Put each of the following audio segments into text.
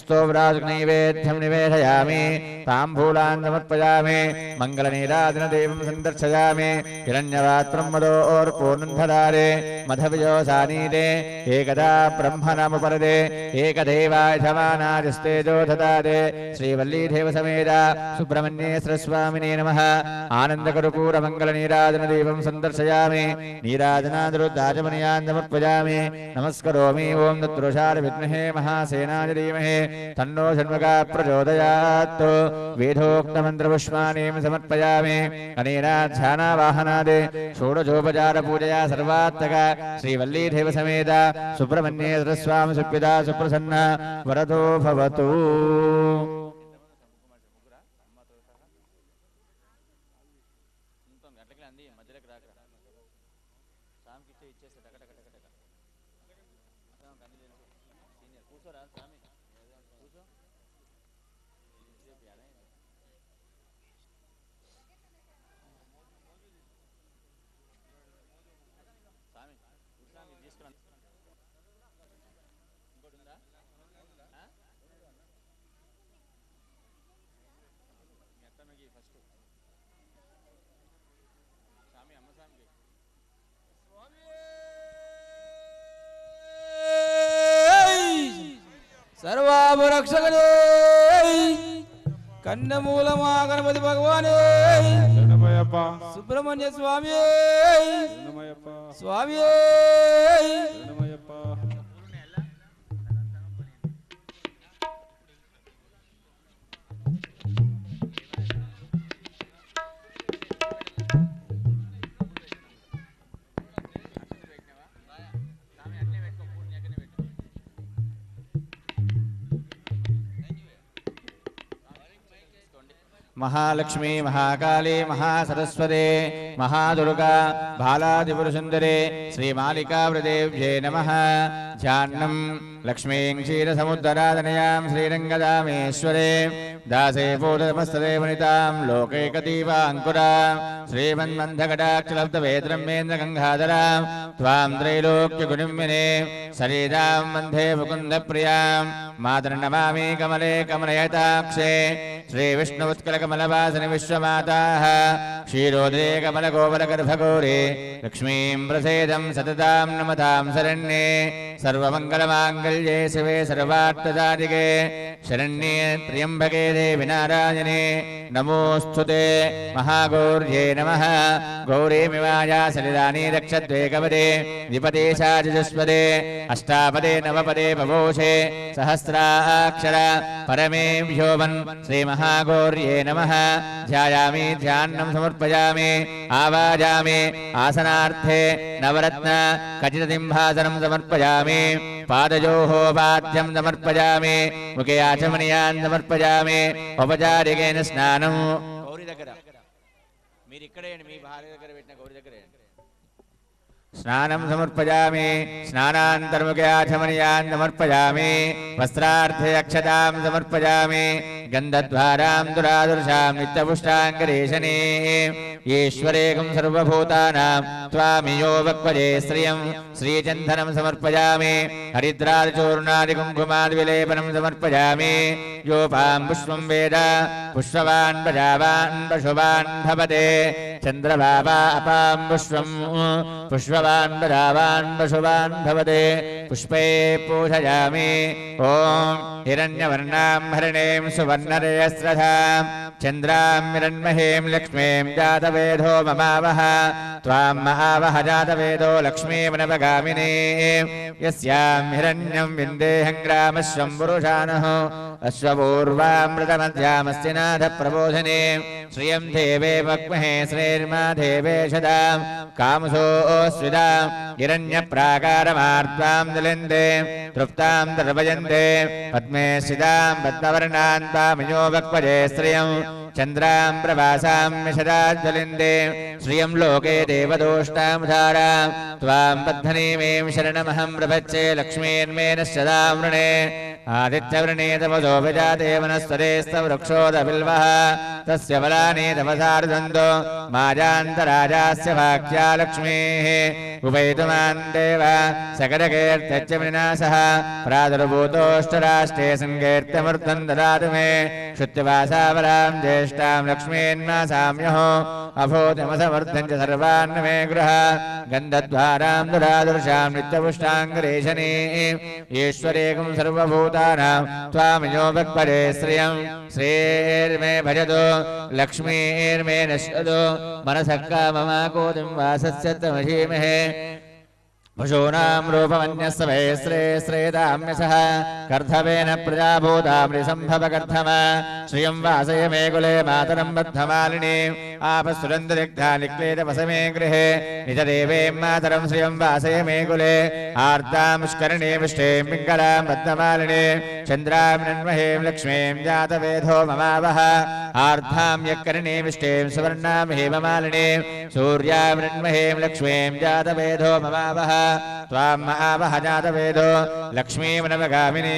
स्तोत्राग्नैवेद्यं निवेदयामि ताम्बूलान् समर्पयामि मङ्गलनीराजनदेवं सन्दर्शयामि हिरण्यपात्रं मदोर्पूर्णं ददारे मधविजोसानीते एकदा ब्रह्मणामुपरदे एकदेवाय समानादिस्तेजो ददारे श्रीवल्लीदेवसमेत सुब्रह्मण्येश्वर स्वामिने नमः आनन्दकर्पूरमङ्गलनीराजनदेवं सन्दर्शयामि नीराजनादरुद्धाचमनीयान् समर्पयामि नमस्करोमि ओं तत्पुरुषाय विद्महे महासेनाय धीमहि तन्नो षण्मुखः प्रचोदयात् वेदोक्तमन्त्रपुष्पाणि समर्पयामि अनेन ध्यानावाहनादि षोडशोपचारपूजया सर्वात्मक श्रीवल्लीदेवसमेत सुब्रह्मण्येश्वर स्वामी सुप्रिया सुप्रसन्न वरदो भवतु। सर्वाभरक्षकने कन्नमूलमा गणपति भगवाने सुब्रह्मण्य स्वामी स्वामी महालक्ष्मी महाकाली महासरस्वती महादुर्गा बालादिपुरसुन्दरी श्रीमालिकावृदेव्यै नमः। ध्यानं लक्ष्मीं क्षीरसमुद्रादनयां श्रीरङ्गदामेश्वरे दासे पूर्णमस्तदे वनितां लोकैकदीपाङ्कुरा श्रीमन्मन्थकटाक्षलब्धवेद्रम्येन्द्रगङ्गाधरां त्वां त्रैलोक्यगुणिम्बिने शरीरां वन्दे मुकुन्दप्रियां मातर्नमामि कमले कमलयताक्षे श्रीविष्णुवत्कलकमलवासिनि विश्वमाताः क्षीरोदरे कमलगोपलगर्भगौरे लक्ष्मीं प्रसेदं सततां नमतां शरण्ये सर्वमङ्गलमाङ्गल्ये शिवे सर्वार्थसाधिके शरण्ये त्र्यम्बके देवि नारायणे नमोऽस्तुते महागौर्ये नमः। गौरीमिवाया सलिलानि रक्षद्वे कवदे द्विपदे चतुष्पदे अष्टापदे नवपदे बभूषे सहस्राक्षर परमे व्योमन् श्रीमहागौर्ये नमः। ध्यायामि ध्यानं समर्पयामि आवाजामि आसनार्थे नवरत्न खचितसिंहासनं समर्पयामि पादयोः पाद्यं समर्पयामि मुखे आचमनीयान् समर्पयामि औपचारिकेन स्नानं गौरी దగ్గర మీరు ఇక్కడే మీ భార్య దగ్గర పెట్టిన గౌరీ దగ్గర स्नानं समर्पयामि स्नानान्तर्मुखे आचमनीयान् समर्पयामि वस्त्रार्थे अक्षतां समर्पयामि गन्धद्वारां दुरादुर्शां नित्यपुष्टाङ्गरेशने ईश्वरेकं सर्वभूतानां त्वामियो वक्वजे श्रियं श्रीचन्दनं समर्पयामि हरिद्रादिचूर्णादिकुङ्कुमादिविलेपनं समर्पयामि योपां पुष्पं वेद पुष्पवान् प्रजावान् पशुवान् भवते चन्द्रभावा अपां पुष्पं पुष्पवान् प्रजावान् पशुवान् भवते पुष्पे पूजयामि ॐ हिरण्यवर्णां हरिणीं सुवर्णरजस्रधां चन्द्रां हिरण्महीं लक्ष्मीं जातवेदो ममावह त्वां महावह जातवेदो लक्ष्मीमनवगामिनी यस्यां हिरण्यं विन्देहं ग्रामश्वं पुरुषाणः अश्वपूर्वामृतमध्यामस्ति नाथ प्रबोधिनी श्रियं देवे वक्महे श्रीर्मा देवेशदां कामसोऽस्विदां हिरण्यप्राकारमार्त्वां दलिन्दे तृप्तां दर्पयन्ते पद्मे स्थितां पद्मवर्णां तामियो वक्वजे श्रियं चन्द्रां प्रभासां मिषदाज्वलिन्दे श्रियं लोके देवदोष्टां धारां त्वां बद्धनीमीं शरणमहं प्रपच्ये लक्ष्मीर्मे नश्यदां वृणे आदित्यवर्णे तपसो विजाते वनस्पतेस्तवृक्षोदबिल्वः तस्य फलानि तपसार्धन्तो माजान्तराजास्य वाक्या लक्ष्मीः उपैतुमान् देव सकलकीर्त्यच्च विनाशः प्रादुर्भूतोऽष्टराष्ट्रे सङ्कीर्त्यमृतं ददातु मे श्रुत्यवासावरां ज्येष्ठां लक्ष्मीन्मासाम्यहो अभूतिमसमर्थं च सर्वान् मे गृह गन्धद्वारां दुरादर्शां नित्यपुष्टाङ्गरेशनी ईश्वरेकं सर्वभूतानां त्वामियो वक्परे श्रियं श्रीर्मे भजतु लक्ष्मीर्मे नश्यतु मनसः काममाकोतिं वासस्य तमशीमहे पशूनां रूपमन्यस्य वै श्रेयश्रेयताम्यसः कर्धवेन प्रजाभूतामृसम्भवकर्धम श्रियं वासय मे कुले मातरं बद्धमालिनीम् आपस्फुरन्दरिग्धा निक्लेतवसमे गृहे निजदेवीं मातरं श्रियं वासय मे कुले आर्तामुष्करिणीं विष्टें पिङ्गलां बद्धमालिनीं चन्द्रां नन्महीं लक्ष्मीं जातवेदो ममावह आर्धां यक्करिणीं विष्टें सुवर्णां हेममालिनीं सूर्यां नन्महीं लक्ष्मीं जातवेदो ममावह त्वां महावह जातवेदो लक्ष्मीमनवगामिनी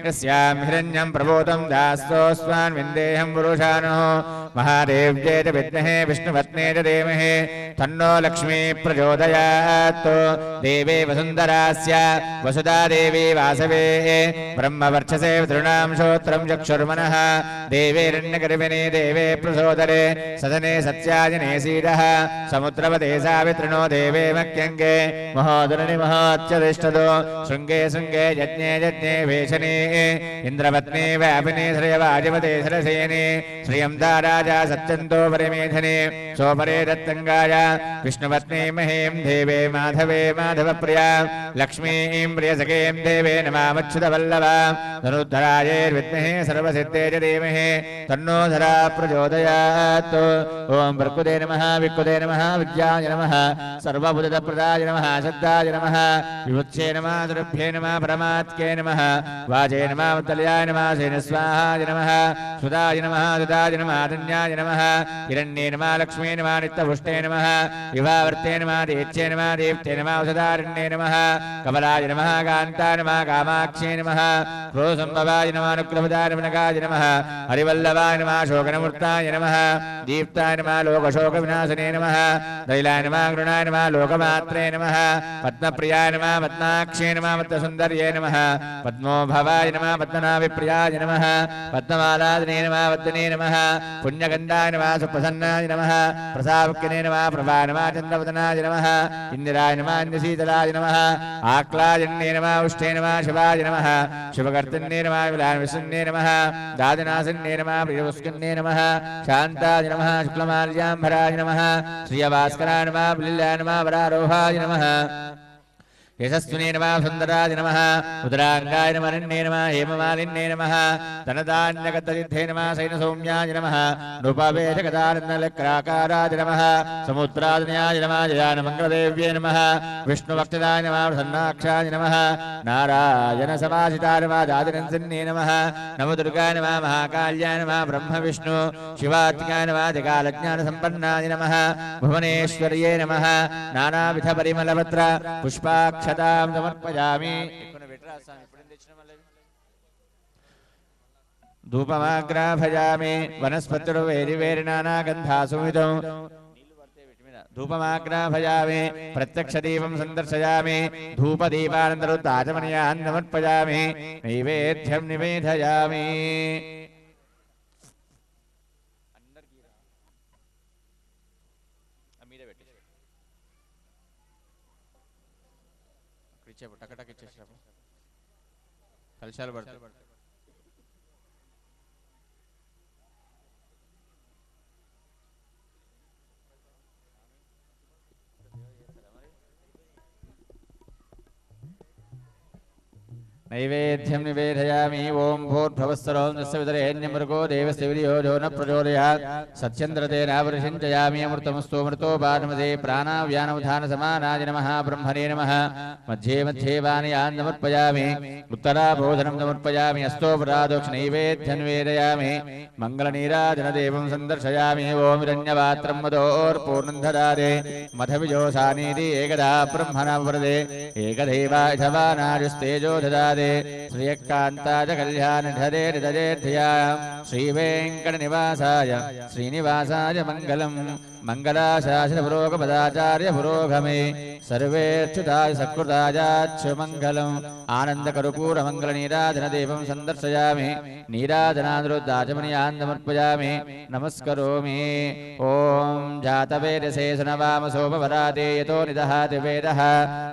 यस्यां हिरण्यं प्रबोधं दास्तोऽस्मान् विन्देहं पुरुषाणो महादेव्ये च विद्महे विष्णुपत्ने च धीमहि तन्नो लक्ष्मी प्रचोदयात् देवे वसुन्धरास्य वसुधा देवी वासवे ब्रह्मवर्चसे तृणां श्रोत्रं चक्षुर्मनः देवेरण्यगर्भिणी देवे प्रसोदरे सदने सत्याजने सीदः समुद्रवते सावित्रिणो देवे मह्यङ्गे महोदरनि महोच्चतिष्ठतो शृङ्गे शृङ्गे यज्ञे यज्ञे वेशने इन्द्रपत्नी व्यापिनी श्रियवाजिमते सरसेने श्रियं दाराजा सत्यन्तो परिमेधने सोपरे दत्तङ्गाय विष्णुपत्नी महीं देवे माधवे माधवप्रिया लक्ष्मीं प्रियसखीं देवे नमामच्युतवल्लभा धनुद्धरायैर्विद्महे सर्वसिद्धे च धीमहि तन्नो धरा प्रचोदयात् ॐ प्रकृते नमः विकृते नमः विद्याय नमः सर्वभूतप्रदाय नमः शब्दाय नमः विभुत्से नमः दुर्भ्ये नमः परमात्के नमः वाजे नमः उत्तल्याय नमः सेन स्वाहाय नमः सुदाय नमः दुदाय नमः धन्याय नमः हिरण्ये नमः लक्ष्मी नमः नित्यपुष्टे नमः विवावर्ते नमः देच्छे नमः देवते नमः औषधारण्ये नमः कमलाय नमः कान्ताय नमः कामाक्षे नमः क्रोधसम्भवाय नमः अनुग्रहदाय नमः नमः हरिवल्लभाय नमः शोकनमूर्ताय नमः दीप्ताय नमः लोकशोकविनाशने नमः दैलाय नमः गृणाय नमः लोकमात्रे नमः पद्मप्रियाय नमः पद्माक्षे नमः पद्मसुन्दर्ये नमः पद्मोभवाय नमः पद्मनाभिप्रियाय नमः पद्ममालादिने नमः वद्दिने नमः पुण्यगन्धाय नमः सुप्रसन्नाय नमः प्रसावक्किने नमः प्रभा नमः चन्द्रवदनाय नमः इन्दिराय नमः इन्द्रशीतलाय नमः आक्लाजन्ये नमः उष्टे नमः शिवाय नमः शिवकर्तन्ये नमः विलासन्ये नमः दादिनासन्ये नमः प्रियपुष्कन्ये नमः शान्ताय नमः शुक्लमाल्याम्भराय नमः श्रियभास्कराय नमः बिल्लाय नमः वरारोहाय नमः यशस्विने नमः सुन्दराय नमः उदराङ्गाय नमः नन्ये नमः हेममालिन्ये नमः धनधान्यगतसिद्धे नमः सैनसौम्याय नमः नृपवेशगदानन्दलक्राकाराय नमः समुद्रादिन्याय नमः जयानमङ्गलदेव्ये नमः विष्णुभक्तिदाय नमः प्रसन्नाक्षाय नमः नारायणसमासिताय नमः दादिनन्सिन्ये नमः नमो दुर्गाय नमः महाकाल्याय नमः ब्रह्मविष्णु शिवात्मकाय नमः जगालज्ञानसम्पन्नाय नमः भुवनेश्वर्ये नमः नानाविधपरिमलपत्र पुष्पाक्ष क्षतां समर्पयामि धूपमाग्राभयामि वनस्पतिर्वैरिवैरिनानागन्धासुमितं धूपमाग्राभयामि प्रत्यक्षदीपं सन्दर्शयामि धूपदीपानन्तरोत्ताचमनीयान् समर्पयामि नैवेद्यं निवेदयामि టకటక ఇచ్చేసాము కలశాలు పడతాయి नैवेद्यं निवेदयामि ओं भूर्भुवस्सरो नस्यवितरेण्यमृगो देवस्य विधियो जो न प्रचोदयात् सत्यन्द्रतेनावृषिञ्चयामि अमृतमस्तु मृतो बाणमदे प्राणाव्यानवधानसमानाय नमः ब्रह्मणे नमः मध्ये मध्ये वाणयान् समर्पयामि उत्तराभोधनं समर्पयामि अस्तोपरादोक्षनैवेद्यं निवेदयामि मङ्गलनीराजनदेवं सन्दर्शयामि ओं हिरण्यपात्रं मदोर्पूर्णं ददाते मधविजोसानीति एकदा ब्रह्मणा वरदे एकदैवायधवानाजुस्तेजो ददाते प्रसादे श्रियकान्ताय कल्याणधरे हृदयेर्धिया श्रीवेङ्कटनिवासाय श्रीनिवासाय मङ्गलम् मङ्गलाशासनपुरोगपदाचार्य पुरोगमे सर्वेक्षुताय सत्कृतायाच्छुमङ्गलम् आनन्दकर्पूरमङ्गलनीराजनदेवं सन्दर्शयामि नीराजनानुरुद्धाचमनीयान्दमर्पयामि नमस्करोमि ॐ जातवेदसे सुनवामसोपवराते यतो निदहाति वेदः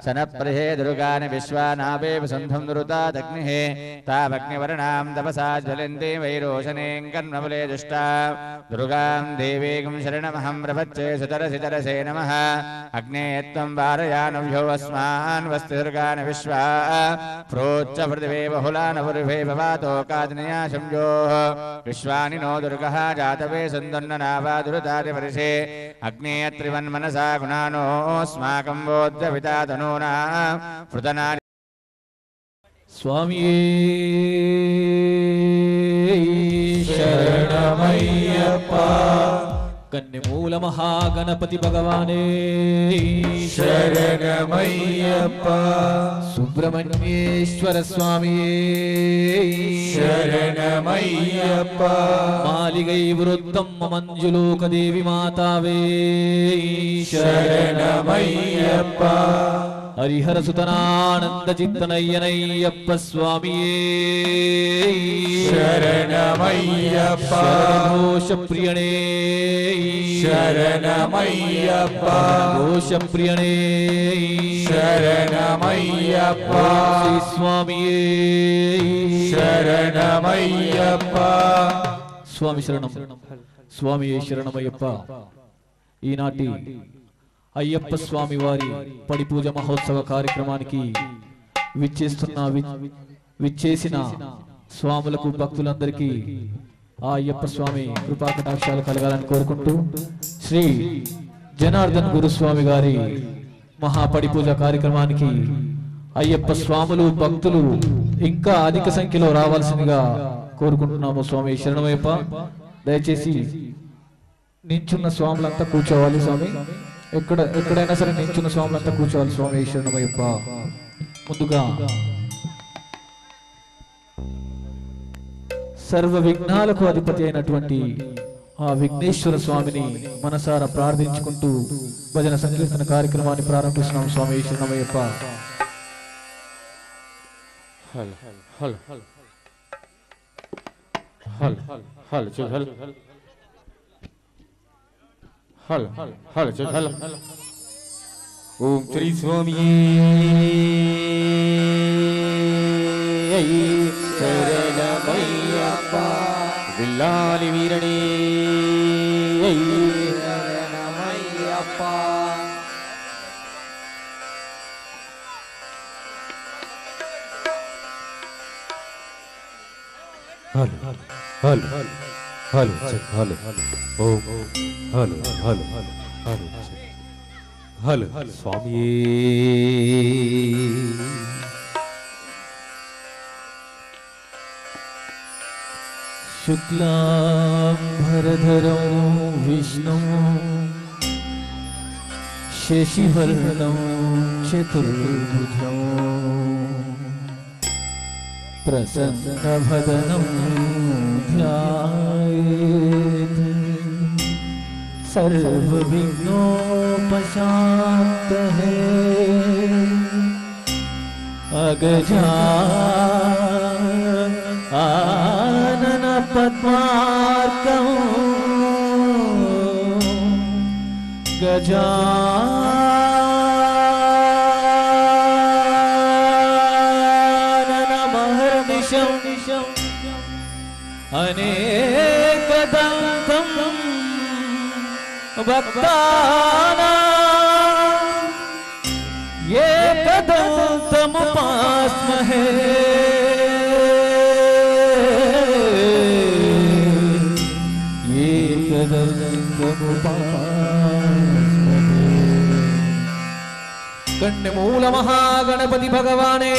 सनप्रहे दुर्गानि विश्वानावेव सन्धं दुरुतादग्निः तावग्निवर्णां तपसा ज्वलन्ति वैरोशनें कर्णबले दुष्टा दुर्गां देवीं शरणमहं प्रपच्ये सुतरसितरसे नमः अग्ने त्वं वारयानभ्यो अस्मान् वस्तुदुर्गान् विश्वा प्रोच्च पृथिवे बहुलानपुर्भे भवातो कादनया संयोः विश्वानि नो दुर्गः जातवे सन्दन्ननावा दुरुतादिवर्षे अग्ने त्रिवन्मनसा गुणानोऽस्माकं बोध्यपिता तनूना पृतना स्वामी शरणमय्यप्पा कन्यमूल महागणपति भगवाने शरणमय्यप्पा सुब्रह्मण्येश्वर स्वामी शरणमय्यप्पा मालिगै वृद्धं मंजुलोकदेवी मातावे शरणमय्यप्पा हरिहर सुतनानंद चित्तनय्यनय्यप्प स्वामी शरणमय्यप्पा घोष प्रियणे शरणमय्यप्पा घोष प्रियणे शरणमय्यप्पा श्री स्वामी शरणमय्यप्पा स्वामी शरणम स्वामी शरणमय्यप्प ఈనాటి అయ్యప్ప స్వామి వారి పడి పూజ మహోత్సవ కార్యక్రమానికి విచ్చేసిన స్వాములకు భక్తులందరికీ ఆ అయ్యప్ప స్వామి కృపా కటాక్షాలు కలగాలని కోరుకుంటూ శ్రీ జనార్దన్ గురుస్వామి గారి మహాపడి పూజ కార్యక్రమానికి అయ్యప్ప స్వాములు భక్తులు ఇంకా అధిక సంఖ్యలో రావాల్సిందిగా కోరుకుంటున్నాము. స్వామి శరణమయ్యప్ప. దయచేసి నించున్న స్వాములంతా కూర్చోవాలి స్వామి. ఎక్కడైనా సరే నించున్న స్వాములంతా కూర్చోవాలి. స్వామి శరణమయ్యప్ప. ముందుగా సర్వ విఘ్నాలకు అధిపతి అయినటువంటి ఆ విఘ్నేశ్వర స్వామిని మనసారా ప్రార్థించుకుంటూ భజన సంకీర్తన కార్యక్రమాన్ని ప్రారంభిస్తున్నాం. స్వామి శరణమయ్యప్ప. हल हल हल हल हल चल हल हल हल चल हल ओम श्री स्वामी शरणमय्यप्पा विल्लालि वीरणे शरणमय्यप्पा हल हल हल हल ओम हल हल हल हल हल स्वामी शुक्लांबरधरं विष्णु शशिवर्णं चतुर्भुजं प्रसन्नवदनं ध्यायेत् सर्वविघ्नोपशान्तये अगजा आनन पद्मार्कं गजाननमहर्निशं अनेकदन्तं भक्तानां एकदन्तमुपास्महे कन्यमूल महागणपति भगवाने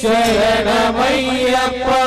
शरणमय्यप्पा.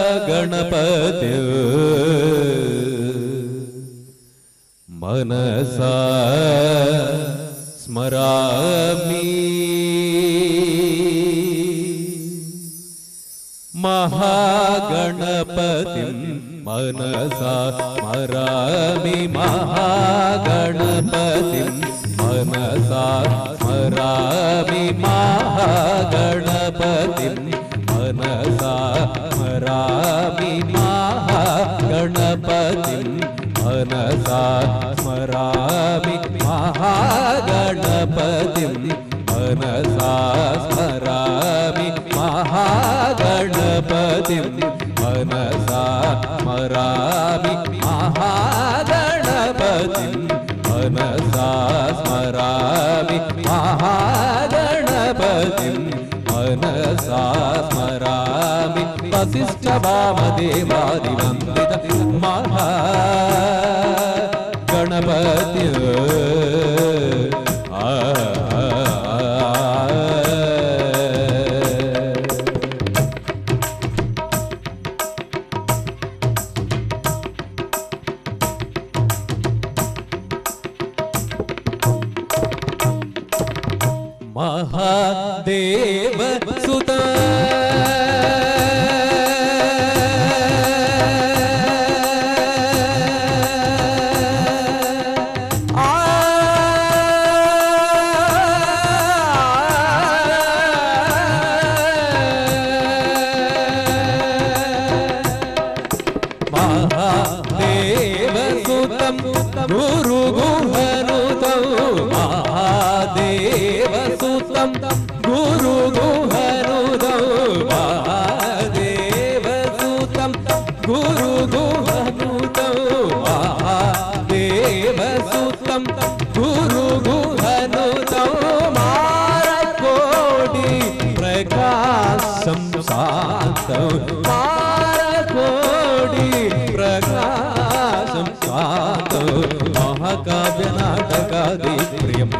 महागणपति मनसा स्मरामि महागणपतिं मनसा स्मरामि महागणपतिं मनसा स्मरामि महागणपतिं मनसा स्मरामि महागणपतिं मनसा स्मरामि महागणपतिं मनसा स्मरामि महागणपतिं मनसा स्मरामि महागणपतिं मनसा स्मरामि महागणपतिं मनसा स्मरामि वसिष्ठवामदेवादिवन्दित महागणपति महादेव सुता महादेव सुतं गुरु गुहनुतं महादेव सुतं गुरु गुहनुतं महादेव सुतं गुरु गुहनुतं महादेव सुतं गुरु गुहनुतं मारकोटि प्रकाशं शान्तं मारकोटि प्रकाशं शान्तं महाकाव्यनाटकादि प्रियं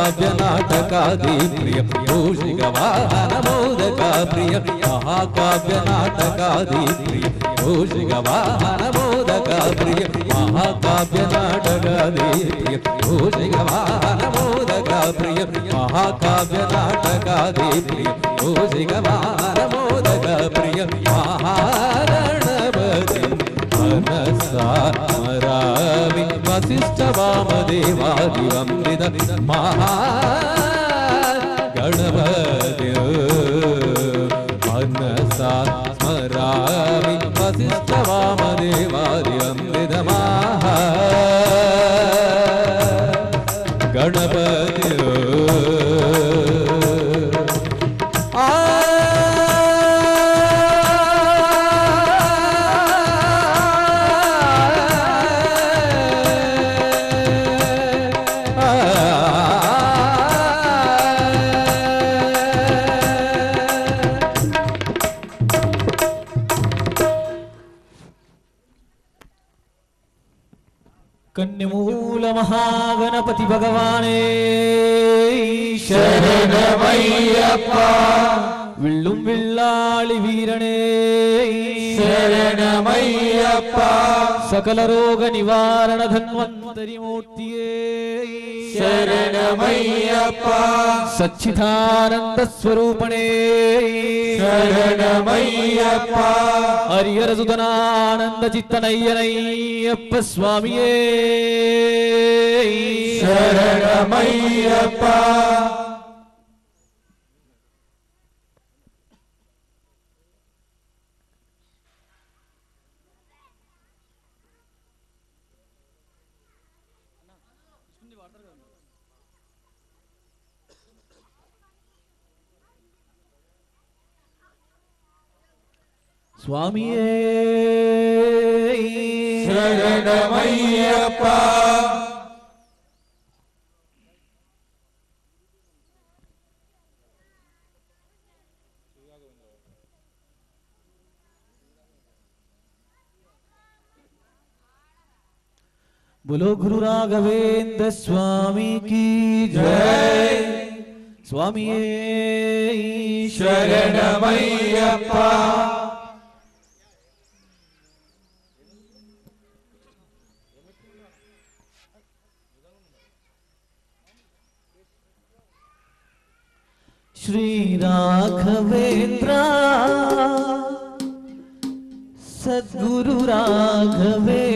महाकाव्यनाटकादि प्रियं कौशिकवाहनमोदका प्रियं महाकाव्यनाटकादि प्रियं कौशिकवाहनमोदका प्रियं महाकाव्यनाटकादि प्रियं कौशिकवाहनमोदका प्रियं महाकाव्यनाटकादि प्रियं कौशिकवाहनमोदका प्रियं महागणपतिं मनसा स्मरामि वसिष्ठवामदेवादिवन्दित महागणपति मनसा स्मरामि वसिष्ठवामदेवादिवन्दित महागणपति कन्यमूल महागणपति भगवाने शरणमय्यप्पा विल्लुम विल्लाळि वीरणे शरणमय्यप्पा सकल रोग निवारण धन्वन्तरि मूर्तिये शरणमय्यप्पा सच्चिदानंद स्वरूपणे शरणमय्यप्पा हरिहर सुदनानंद चित्तनय्यनय्यप्प स्वामिये शरणमय्यप्पा स्वामिये शरणमय्यप्पा बोलो गुरु राघवेंद्र स्वामी की जय। स्वामी शरणमय्यप्पा श्री राघवेंद्र सद्गुरु राघवेंद्र